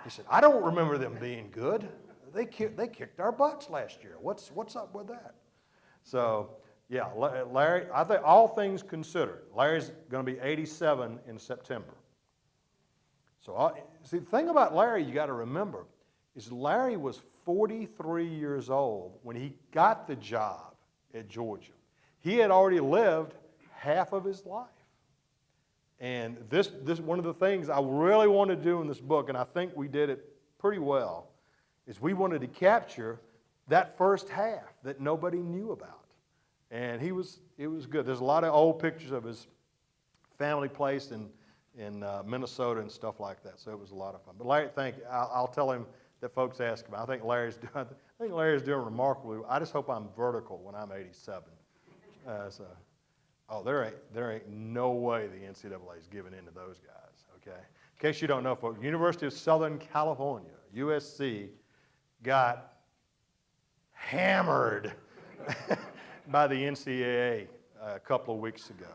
He said, "I don't remember them being good. They kicked our butts last year. What's up with that?" So, yeah, Larry, I think all things considered, Larry's going to be 87 in September. So, see, the thing about Larry you got to remember is Larry was 43 years old when he got the job at Georgia. He had already lived half of his life. And this one of the things I really wanted to do in this book, and I think we did it pretty well, is we wanted to capture that first half that nobody knew about. And it was good. There's a lot of old pictures of his family place in Minnesota and stuff like that. So it was a lot of fun. But Larry, I'll tell him that folks ask him. I think Larry's doing remarkably. I just hope I'm vertical when I'm 87. There ain't no way the NCAA is giving in to those guys. Okay. In case you don't know, folks, University of Southern California, USC, got hammered by the NCAA a couple of weeks ago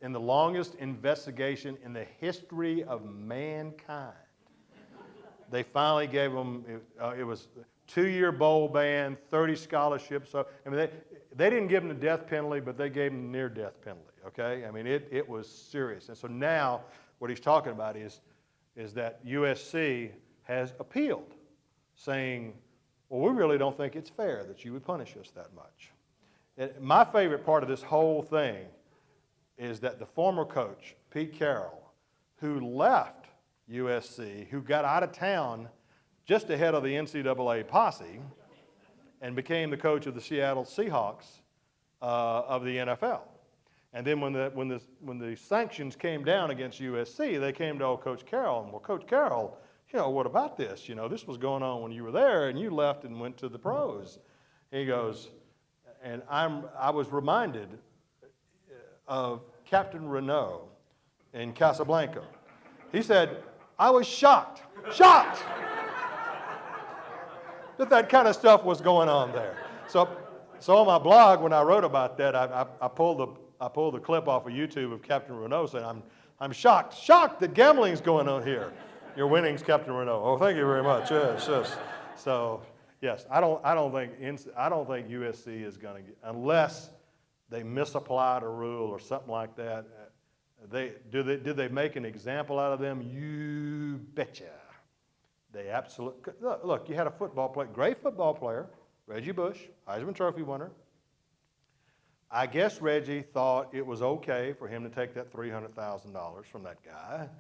in the longest investigation in the history of mankind. They finally gave them, it was a 2-year bowl ban, 30 scholarships. So, they didn't give them the death penalty, but they gave them the near-death penalty, okay? It was serious. And so now what he's talking about is that USC has appealed, saying, well, we really don't think it's fair that you would punish us that much. And my favorite part of this whole thing is that the former coach, Pete Carroll, who left USC, who got out of town just ahead of the NCAA posse and became the coach of the Seattle Seahawks of the NFL. And then when the sanctions came down against USC, they came to old Coach Carroll, and well, Coach Carroll, what about this? This was going on when you were there, and you left and went to the pros. He goes, and I was reminded of Captain Renault in Casablanca. He said, I was shocked that kind of stuff was going on there. So on my blog, when I wrote about that, I pulled the clip off of YouTube of Captain Renault saying, I'm shocked that gambling's going on here. Your winnings, Captain Renault. Oh, thank you very much. Yes. So, yes, I don't think USC is going to get, unless they misapplied a rule or something like that. Did they make an example out of them? You betcha. They absolutely. Look, you had a football player, great football player, Reggie Bush, Heisman Trophy winner. I guess Reggie thought it was okay for him to take that $300,000 from that guy.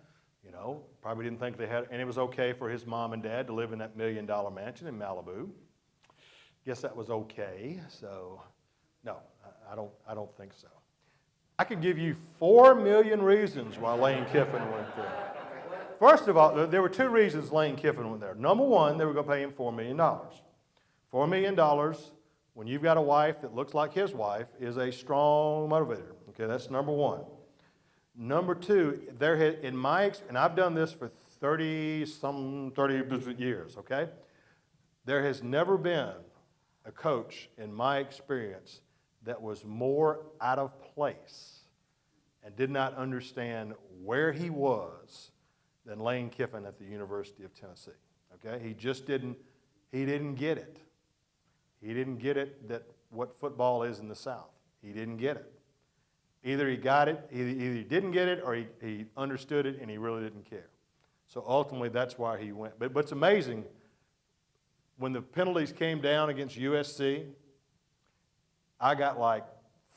Probably didn't think they had, and it was okay for his mom and dad to live in that $1 million mansion in Malibu. Guess that was okay. So, no, I don't think so. I could give you 4 million reasons why Lane Kiffin went there. First of all, there were 2 reasons Lane Kiffin went there. Number one, they were going to pay him $4 million. $4 million, when you've got a wife that looks like his wife, is a strong motivator. Okay, that's number one. Number two, and I've done this for 30 years, okay? There has never been a coach, in my experience, that was more out of place and did not understand where he was than Lane Kiffin at the University of Tennessee, okay? He didn't get it. He didn't get it that what football is in the South. He didn't get it. Either he got it, either he didn't get it, or he understood it and he really didn't care. So ultimately, that's why he went. But it's amazing, when the penalties came down against USC, I got like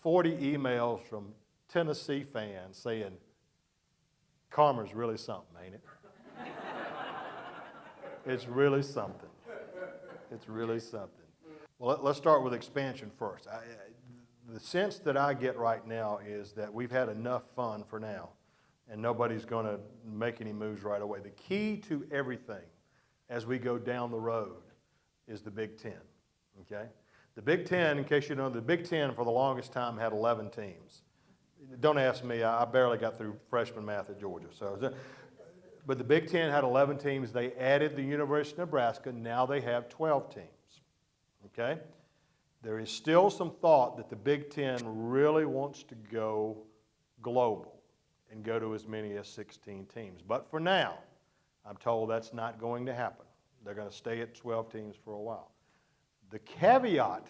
40 emails from Tennessee fans saying, karma's really something, ain't it? It's really something. It's really something. Well, let's start with expansion first. The sense that I get right now is that we've had enough fun for now, and nobody's going to make any moves right away. The key to everything as we go down the road is the Big Ten, okay? The Big Ten, in case you know, the Big Ten for the longest time had 11 teams. Don't ask me, I barely got through freshman math at Georgia. But the Big Ten had 11 teams. They added the University of Nebraska. Now they have 12 teams, okay? There is still some thought that the Big Ten really wants to go global and go to as many as 16 teams. But for now, I'm told that's not going to happen. They're going to stay at 12 teams for a while. The caveat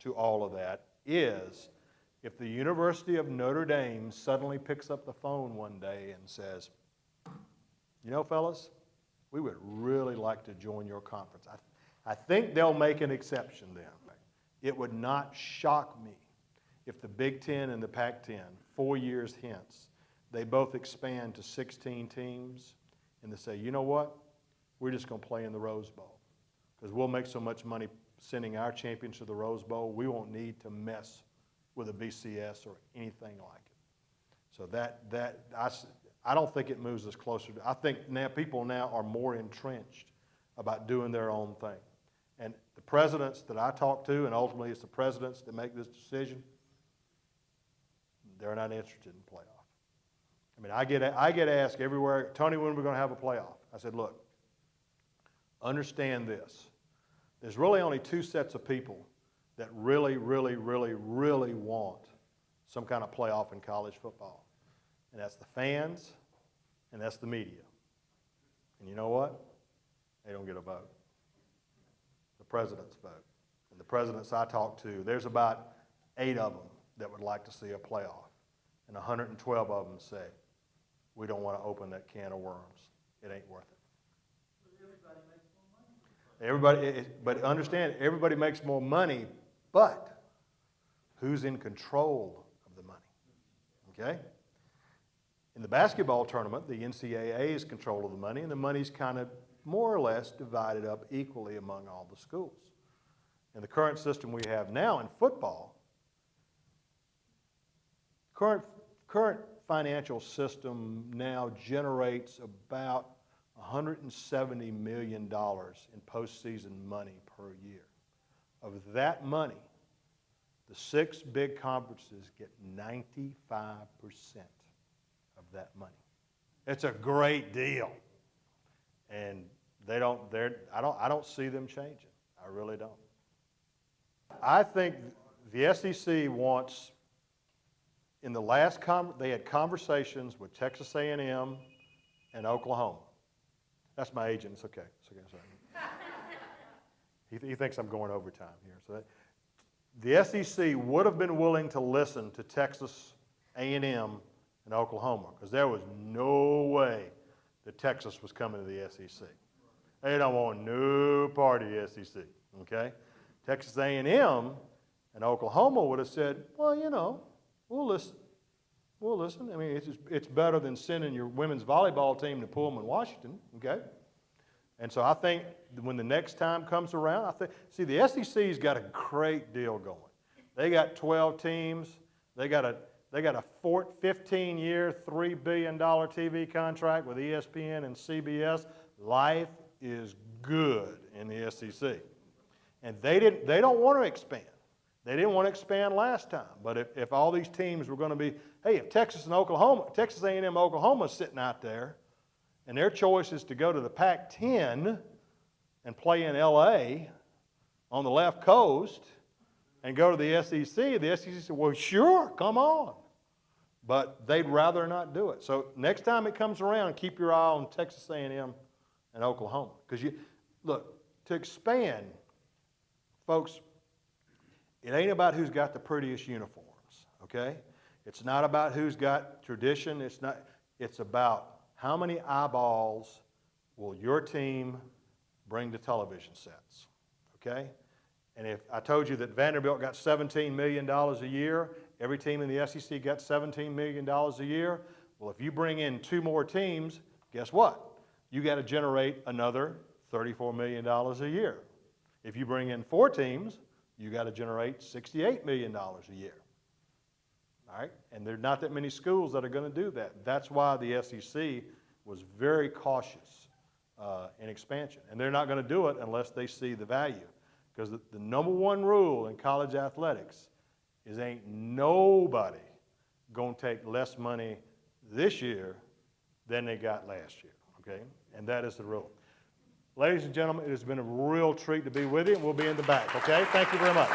to all of that is if the University of Notre Dame suddenly picks up the phone one day and says, fellas, we would really like to join your conference. I think they'll make an exception then. It would not shock me if the Big Ten and the Pac-10, 4 years hence, they both expand to 16 teams and they say, you know what? We're just going to play in the Rose Bowl because we'll make so much money sending our champions to the Rose Bowl, we won't need to mess with a BCS or anything like it. So I don't think it moves us closer. I think now people now are more entrenched about doing their own thing. And the presidents that I talk to, and ultimately it's the presidents that make this decision, they're not interested in playoff. I mean, I get asked everywhere, Tony, when are we going to have a playoff? I said, look, understand this. There's really only 2 sets of people that really, really, really, really want some kind of playoff in college football. And that's the fans, and that's the media. And you know what? They don't get a vote. The presidents vote. And the presidents I talk to, there's about 8 of them that would like to see a playoff. And 112 of them say, we don't want to open that can of worms. It ain't worth it. But understand, everybody makes more money, but who's in control of the money? Okay? In the basketball tournament, the NCAA is control of the money, and the money's kind of more or less divided up equally among all the schools. In the current system we have now in football, current financial system now generates about $170 million in postseason money per year. Of that money, the 6 big conferences get 95% of that money. It's a great deal. And I don't see them changing. I really don't. I think the SEC wants, in the last they had conversations with Texas A&M and Oklahoma. That's my agent. It's okay. It's okay. Sorry. He thinks I'm going overtime here. So the SEC would have been willing to listen to Texas A&M and Oklahoma because there was no way that Texas was coming to the SEC. They don't want no part of the SEC. Okay, Texas A&M and Oklahoma would have said, well, you know, we'll listen. We'll listen. I mean, it's better than sending your women's volleyball team to Pullman, Washington, okay? And so I think when the next time comes around, see, the SEC's got a great deal going. They got 12 teams. They got a 15-year, $3 billion TV contract with ESPN and CBS. Life is good in the SEC. And they don't want to expand. They didn't want to expand last time. But if all these teams were going to be, hey, if Texas A&M Oklahoma is sitting out there, and their choice is to go to the Pac-10 and play in L.A. on the left coast and go to the SEC said, well, sure, come on. But they'd rather not do it. So next time it comes around, keep your eye on Texas A&M and Oklahoma. Because look, to expand, folks, it ain't about who's got the prettiest uniforms, okay? It's not about who's got tradition. It's about how many eyeballs will your team bring to television sets, okay? And if I told you that Vanderbilt got $17 million a year, every team in the SEC got $17 million a year, well, if you bring in 2 more teams, guess what? You got to generate another $34 million a year. If you bring in 4 teams, you got to generate $68 million a year. All right? And there are not that many schools that are going to do that. That's why the SEC was very cautious in expansion. And they're not going to do it unless they see the value. Because the number one rule in college athletics is ain't nobody going to take less money this year than they got last year. Okay? And that is the rule. Ladies and gentlemen, it has been a real treat to be with you, and we'll be in the back. Okay? Thank you very much.